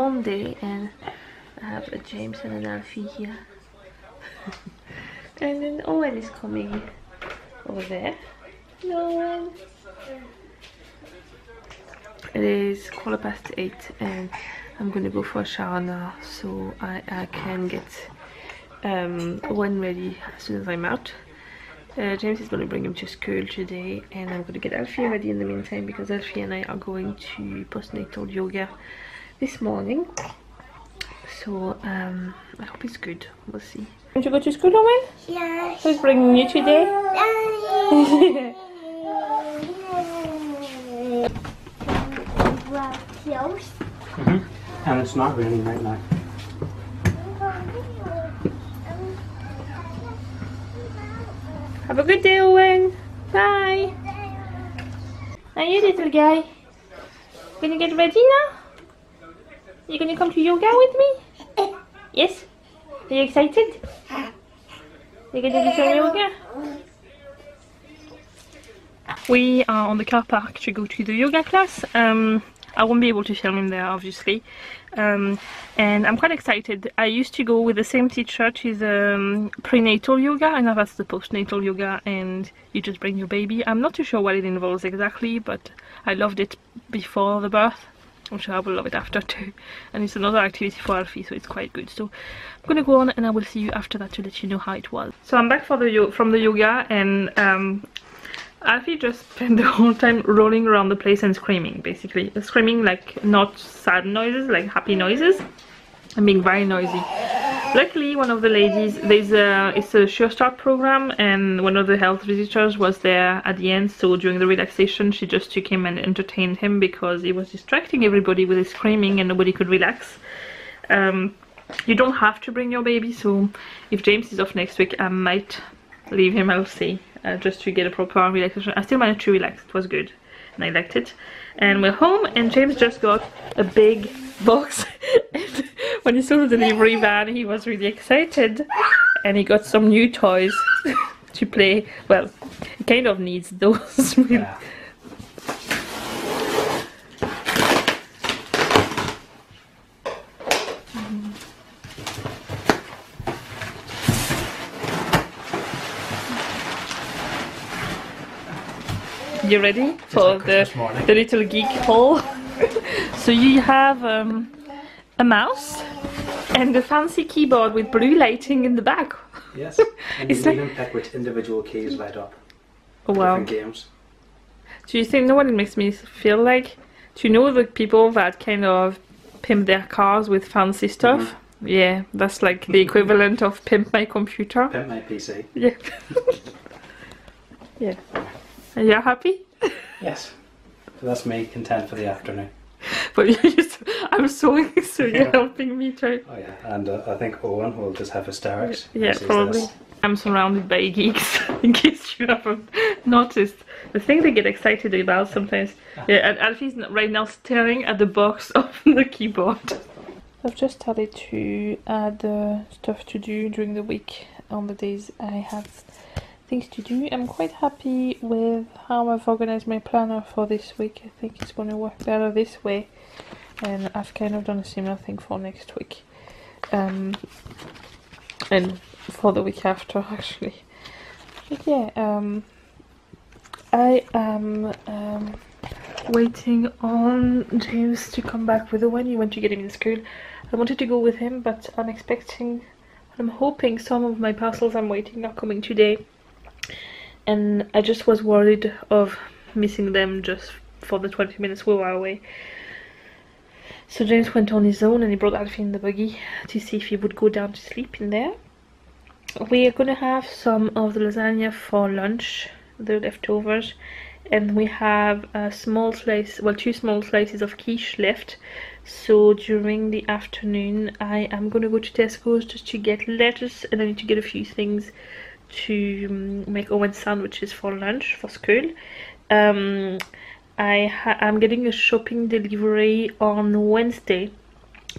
Monday, and I have a James and an Alfie here. And then Owen is coming over there. Hello, Owen. It is 8:15 and I'm gonna go for a shower now, so I can get Owen ready as soon as I'm out. James is gonna bring him to school today, and I'm gonna get Alfie ready in the meantime, because Alfie and I are going to postnatal yoga this morning. So I hope it's good. We'll see. Want to go to school, Owen? Yes. Who's bringing you today? And it's not raining right now. Have a good day, Owen. Bye. Are you, little guy? Gonna get ready now? You gonna come to yoga with me? Yes? Are you excited? You gonna do some yoga? We are on the car park to go to the yoga class. I won't be able to film him there, obviously, and I'm quite excited. I used to go with the same teacher to the prenatal yoga, and now that's the postnatal yoga, and you just bring your baby. I'm not too sure what it involves exactly, but I loved it before the birth. I'm sure I will love it after too, and it's another activity for Alfie, so it's quite good. So I'm gonna go on, and I will see you after that to let you know how it was. So I'm back from the yoga, and Alfie just spent the whole time rolling around the place and screaming, basically. Screaming, like, not sad noises, like happy noises, and being very noisy. Luckily, one of the ladies, it's a Sure Start program, and one of the health visitors was there at the end, so during the relaxation she just took him and entertained him, because he was distracting everybody with his screaming and nobody could relax. You don't have to bring your baby, so if James is off next week I might leave him, I'll see. Just to get a proper relaxation. I still managed to relax, it was good and I liked it. And we're home, and James just got a big box. And when he saw the delivery van he was really excited, and he got some new toys to play. Well, he kind of needs those. Yeah. You ready for the little geek haul? So you have a mouse and a fancy keyboard with blue lighting in the back. Yes, and you can even pick which individual keys light up. Oh, wow. Different games. Do you think, know what it makes me feel like? Do you know the people that kind of pimp their cars with fancy stuff? Mm-hmm. Yeah, that's like the equivalent of pimp my computer. Pimp my PC. Yeah. Yeah. Are you happy? Yes. So that's me content for the afternoon. But I'm sewing, so you're helping me try. Oh yeah, and I think Owen will just have hysterics. Yeah, probably. This. I'm surrounded by geeks, in case you haven't noticed. The thing they get excited about sometimes. Yeah, and Alfie's right now staring at the box of the keyboard. I've just started to add stuff to do during the week on the days I have things to do. I'm quite happy with how I've organized my planner for this week. I think it's going to work better this way, and I've kind of done a similar thing for next week, and for the week after actually. But yeah, I am waiting on James to come back with when he went to get him in school. I wanted to go with him, but I'm hoping some of my parcels I'm waiting are coming today. And I just was worried of missing them just for the 20 minutes we were away. So James went on his own, and he brought Alfie in the buggy to see if he would go down to sleep in there. We are gonna have some of the lasagna for lunch, the leftovers, and we have a small slice, well, 2 small slices of quiche left. So during the afternoon I am gonna go to Tesco's just to get lettuce, and I need to get a few things to make Owen sandwiches for lunch for school. I'm getting a shopping delivery on Wednesday,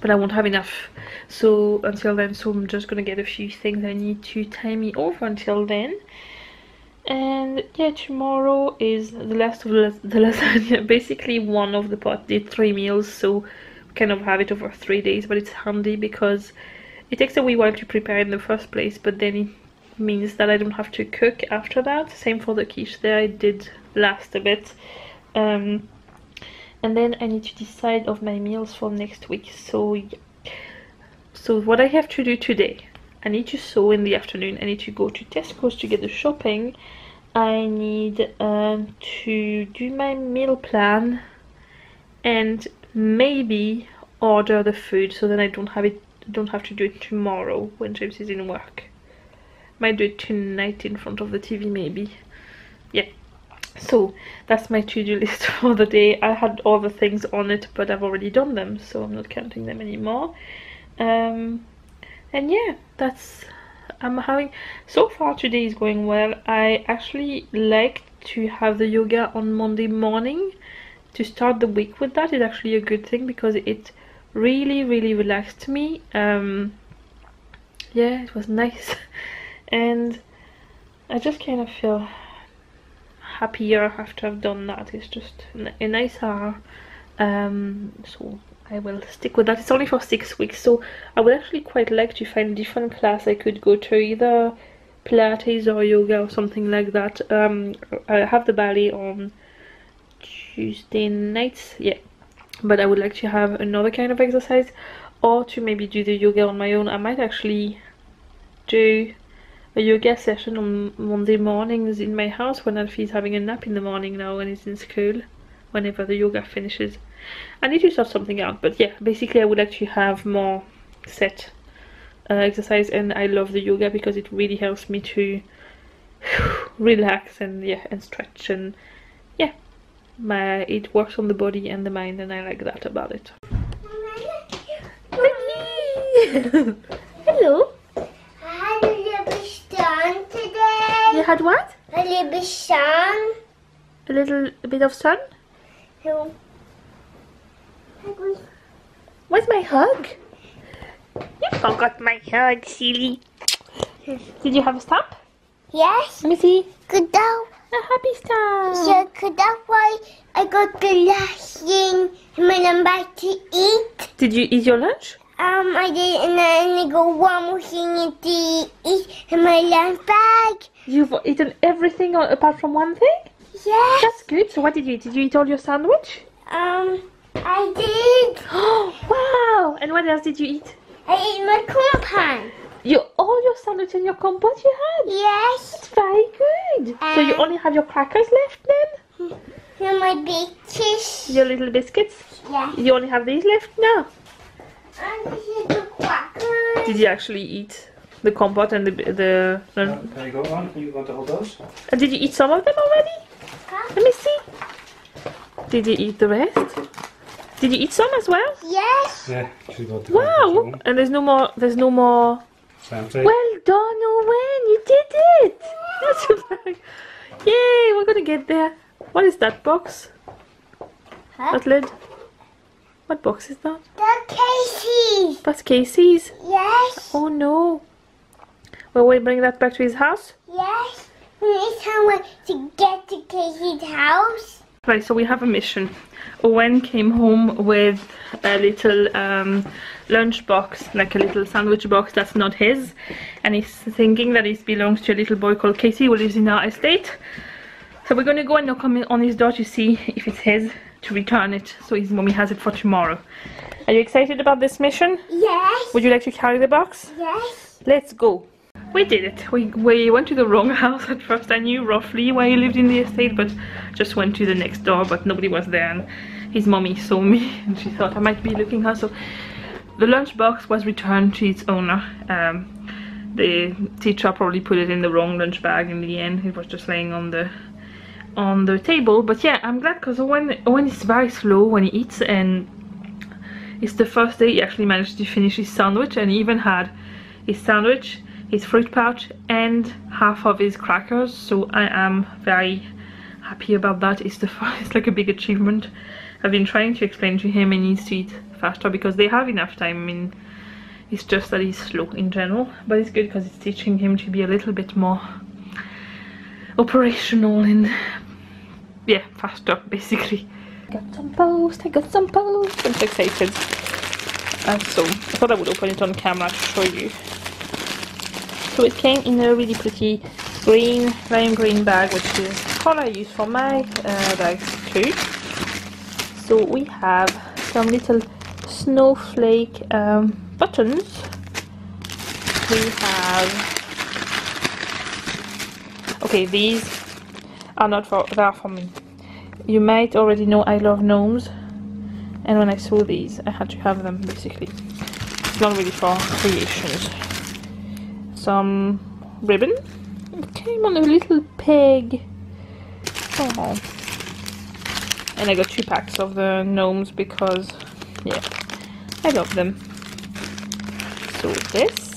but I won't have enough so until then, so I'm just gonna get a few things I need to tie me over until then. And yeah, tomorrow is the last of the lasagna. Basically one of the pot did 3 meals, so kind of have it over 3 days, but it's handy because it takes a wee while to prepare in the first place, but then it means that I don't have to cook after that. Same for the quiche there, it did last a bit. And then I need to decide of my meals for next week. So yeah. So what I have to do today, I need to sew in the afternoon, I need to go to Tesco's to get the shopping, I need to do my meal plan, and maybe order the food, so then I don't have to do it tomorrow when James is in work. Might do it tonight in front of the TV maybe. Yeah, so that's my to-do list for the day. I had other things on it, but I've already done them, so I'm not counting them anymore. And yeah, I'm having, so far today is going well. I actually like to have the yoga on Monday morning to start the week with. That is actually a good thing because it really relaxed me. Yeah, it was nice. And I just kind of feel happier after I've done that. It's just a nice hour. So I will stick with that. It's only for 6 weeks, so I would actually quite like to find a different class I could go to, either Pilates or yoga or something like that. I have the ballet on Tuesday nights, yeah, but I would like to have another kind of exercise, or to maybe do the yoga on my own. I might actually do a yoga session on Monday mornings in my house when Alfie is having a nap in the morning now when he's in school, whenever the yoga finishes. I need to sort something out, but yeah, basically I would like to have more set exercise, and I love the yoga because it really helps me to relax and yeah, and stretch, and yeah, it works on the body and the mind, and I like that about it. Hello. I had a little sun today. You had what? A little sun. A little bit of sun? So, Where's my hug? You forgot my hug, silly. Did you have a stamp? yes. Let me see. Good dog. A happy stamp. So, good dog. Why I got the last thing when I'm back to eat. Did you eat your lunch? I did, and then I got one more thing to eat in my lunch bag. You've eaten everything apart from one thing? Yes. That's good. So what did you eat? Did you eat all your sandwich? I did. Oh, wow. And what else did you eat? I ate my corn pie. All your sandwich and your compote you had? Yes. That's very good. So you only have your crackers left then? And my biscuits. Your little biscuits? Yes. You only have these left now? And this is the crackers. Did you actually eat the compote and the There you go, on. You want to hold those? did you eat some of them already? Let me see. Did you eat the rest? Did you eat some as well? Yes. Yeah, she got the Wow! And there's no more. Something. Well done, Owen! You did it! That's very... Yay! We're gonna get there. What is that box? Huh? That lid? What box is that? The Casey's. That's Casey's. Yes. Oh no! Will we bring that back to his house? Yes. It's time to get to Casey's house. Right, so we have a mission. Owen came home with a little lunch box, like a little sandwich box that's not his, and he's thinking that it belongs to a little boy called Casey who lives in our estate. So we're going to go and knock on his door to see if it's his, to return it, so his mommy has it for tomorrow. Are you excited about this mission? Yes. Would you like to carry the box? Yes. Let's go. We did it. We went to the wrong house at first. I knew roughly where he lived in the estate, but just went to the next door, but nobody was there, and his mommy saw me and she thought I might be looking her. So the lunchbox was returned to its owner. The teacher probably put it in the wrong lunch bag in the end. It was just laying on the table. But yeah, I'm glad, because Owen is very slow when he eats, and it's the first day he actually managed to finish his sandwich, and he even had his sandwich, his fruit pouch, and half of his crackers. So I am very happy about that. It's like a big achievement. I've been trying to explain to him he needs to eat faster because they have enough time. I mean, it's just that he's slow in general, but it's good because it's teaching him to be a little bit more operational and yeah, faster basically. I got some post. I'm so excited. So I thought I would open it on camera to show you. So it came in a really pretty green, lime green bag, which is the color I use for my bags too. So we have some little snowflake buttons. We have, okay, these are not for, they are for me. You might already know I love gnomes, and when I saw these I had to have them basically. It's not really for creations. Some ribbon. It came on a little peg. Oh. And I got 2 packs of the gnomes because, yeah, I love them. So this.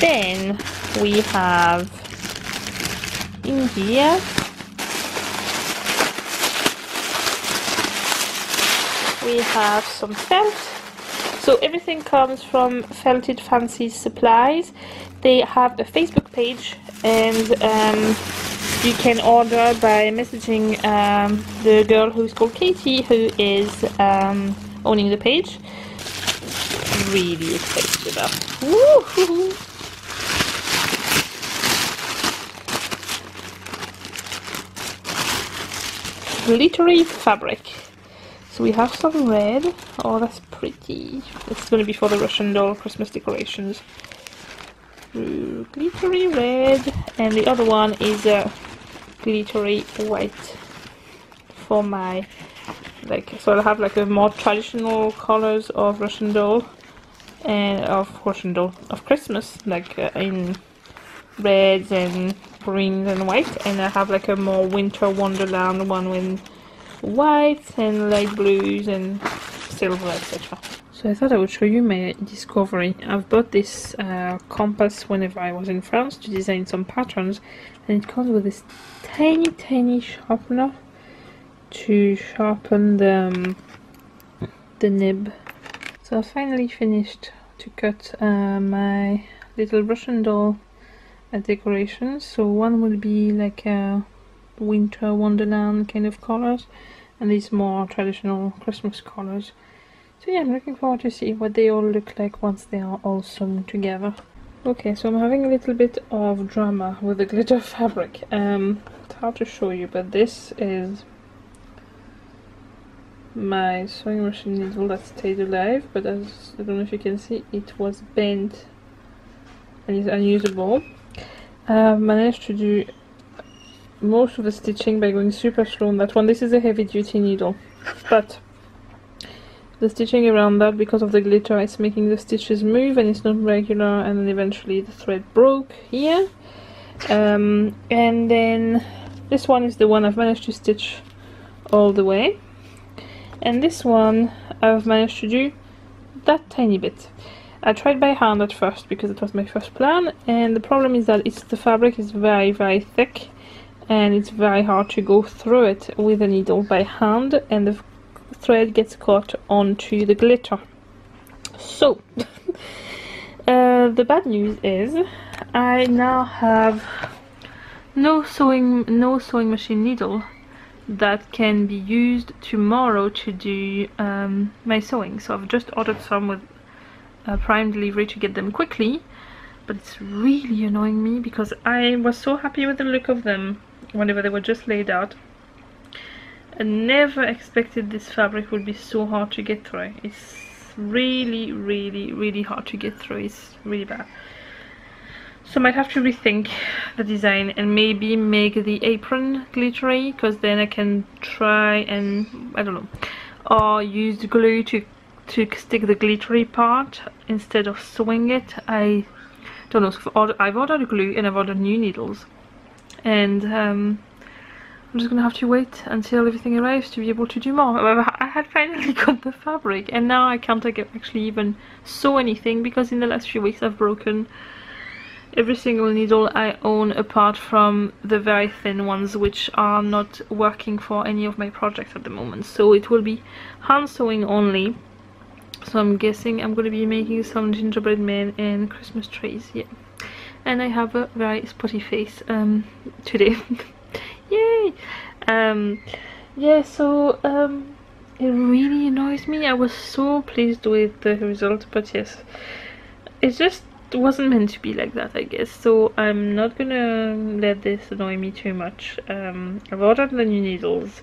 Then we have in here we have some felt. So everything comes from Felted Fancy Supplies. They have a Facebook page, and you can order by messaging the girl who's called Katie, who is owning the page. Really excited about it. Woo-hoo-hoo. Glittery fabric. So we have some red. Oh, that's pretty. This is going to be for the Russian doll Christmas decorations. Ooh, glittery red, and the other one is a glittery white for my, like, so I'll have like a more traditional colors of Russian doll and of Christmas, like in reds and greens and white, and I have like a more winter wonderland one with whites and light blues and silver, etc. So I thought I would show you my discovery. I've bought this compass whenever I was in France to design some patterns, and it comes with this tiny sharpener to sharpen the nib. So I finally finished to cut my little Russian doll decorations. So one will be like a winter wonderland kind of colors, and these more traditional Christmas colors. So yeah, I'm looking forward to see what they all look like once they are all sewn together. Okay, so I'm having a little bit of drama with the glitter fabric. It's hard to show you, but this is my sewing machine needle that stayed alive, but as I don't know if you can see, it was bent and is unusable. I've managed to do most of the stitching by going super slow on that one. This is a heavy duty needle, but the stitching around that, because of the glitter, is making the stitches move and it's not regular, and then eventually the thread broke here. And then this one is the one I've managed to stitch all the way, and this one I've managed to do that tiny bit. I tried by hand at first because it was my first plan, and the problem is that the fabric is very thick and it's very hard to go through it with a needle by hand, and the thread gets caught onto the glitter. So the bad news is I now have no sewing machine needle that can be used tomorrow to do my sewing. So I've just ordered some with Prime delivery to get them quickly, but it's really annoying me because I was so happy with the look of them whenever they were just laid out. I never expected this fabric would be so hard to get through. It's really hard to get through. It's really bad. So I might have to rethink the design and maybe make the apron glittery, because then I can try and, I don't know, or use the glue to stick the glittery part instead of sewing it. I don't know. So I've ordered glue and I've ordered new needles, and I'm just gonna have to wait until everything arrives to be able to do more. I had finally got the fabric, and now I can't actually even sew anything because in the last few weeks I've broken every single needle I own apart from the very thin ones, which are not working for any of my projects at the moment. So it will be hand sewing only. So I'm guessing I'm going to be making some gingerbread men and Christmas trees. Yeah, and I have a very spotty face today. Yay! Yeah, so it really annoys me. I was so pleased with the result, but yes, it just wasn't meant to be like that, I guess. So I'm not gonna let this annoy me too much. I've ordered the new needles.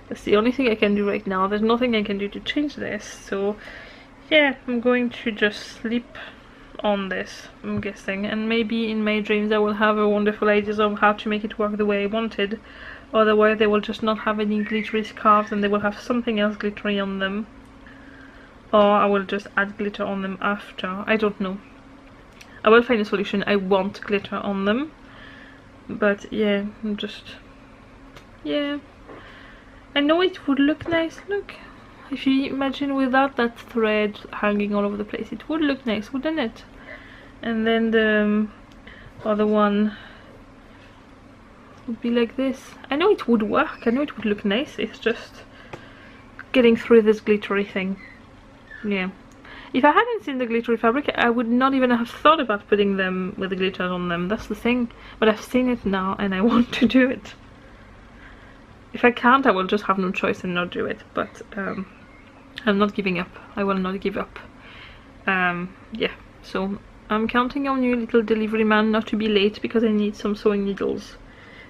That's the only thing I can do right now. There's nothing I can do to change this, so yeah, I'm going to just sleep on this, I'm guessing, and maybe in my dreams I will have a wonderful ideas of how to make it work the way I wanted. Otherwise they will just not have any glittery scarves and they will have something else glittery on them, or I will just add glitter on them after. I don't know. I will find a solution. I want glitter on them, but yeah, I'm just, yeah, I know it would look nice. Look, if you imagine without that thread hanging all over the place, it would look nice, wouldn't it? And then the other one would be like this. I know it would work, I know it would look nice, it's just getting through this glittery thing. Yeah. If I hadn't seen the glittery fabric, I would not even have thought about putting them with the glitter on them. That's the thing. But I've seen it now and I want to do it. If I can't, I will just have no choice and not do it. But I'm not giving up. I will not give up. Yeah, so I'm counting on you, little delivery man, not to be late because I need some sewing needles.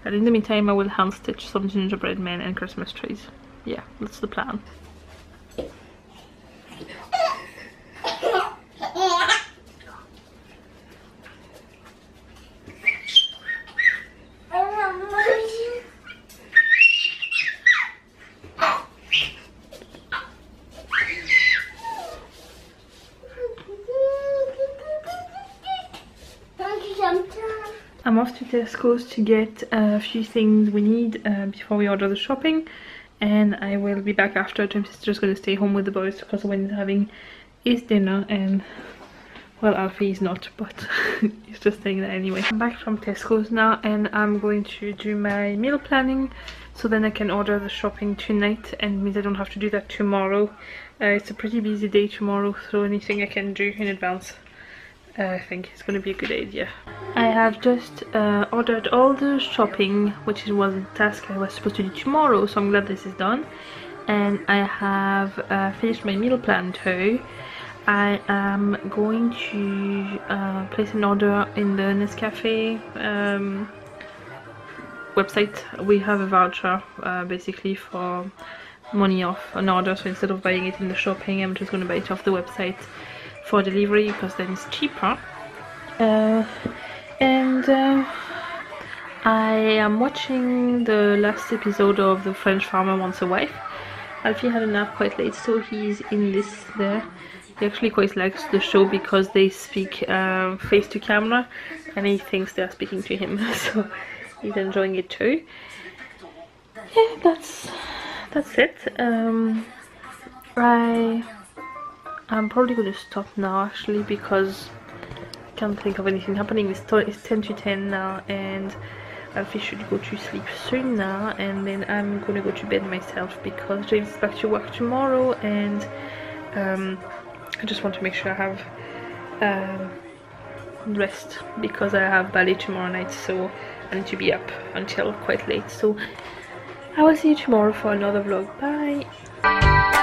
And in the meantime, I will hand stitch some gingerbread men and Christmas trees. Yeah, that's the plan. I'm off to Tesco's to get a few things we need before we order the shopping, and I will be back after. James is just going to stay home with the boys because when he's having his dinner, and well, Alfie is not, but he's just staying there anyway. I'm back from Tesco's now and I'm going to do my meal planning so then I can order the shopping tonight, and means I don't have to do that tomorrow. It's a pretty busy day tomorrow, so anything I can do in advance I think it's going to be a good idea. I have just ordered all the shopping, which was a task I was supposed to do tomorrow, so I'm glad this is done. And I have finished my meal plan too. I am going to place an order in the Nescafe website. We have a voucher basically for money off an order, so instead of buying it in the shopping, I'm just going to buy it off the website for delivery because then it's cheaper. I am watching the last episode of The French Farmer Wants a Wife. Alfie had a nap quite late, so he's in this there. He actually quite likes the show because they speak face to camera and he thinks they're speaking to him, so he's enjoying it too. Yeah, that's it. I'm probably going to stop now actually because I can't think of anything happening. It's 10 to 10 now and Alfie should go to sleep soon now, and then I'm going to go to bed myself because James is back to work tomorrow, and I just want to make sure I have rest because I have ballet tomorrow night, so I need to be up until quite late. So I will see you tomorrow for another vlog. Bye!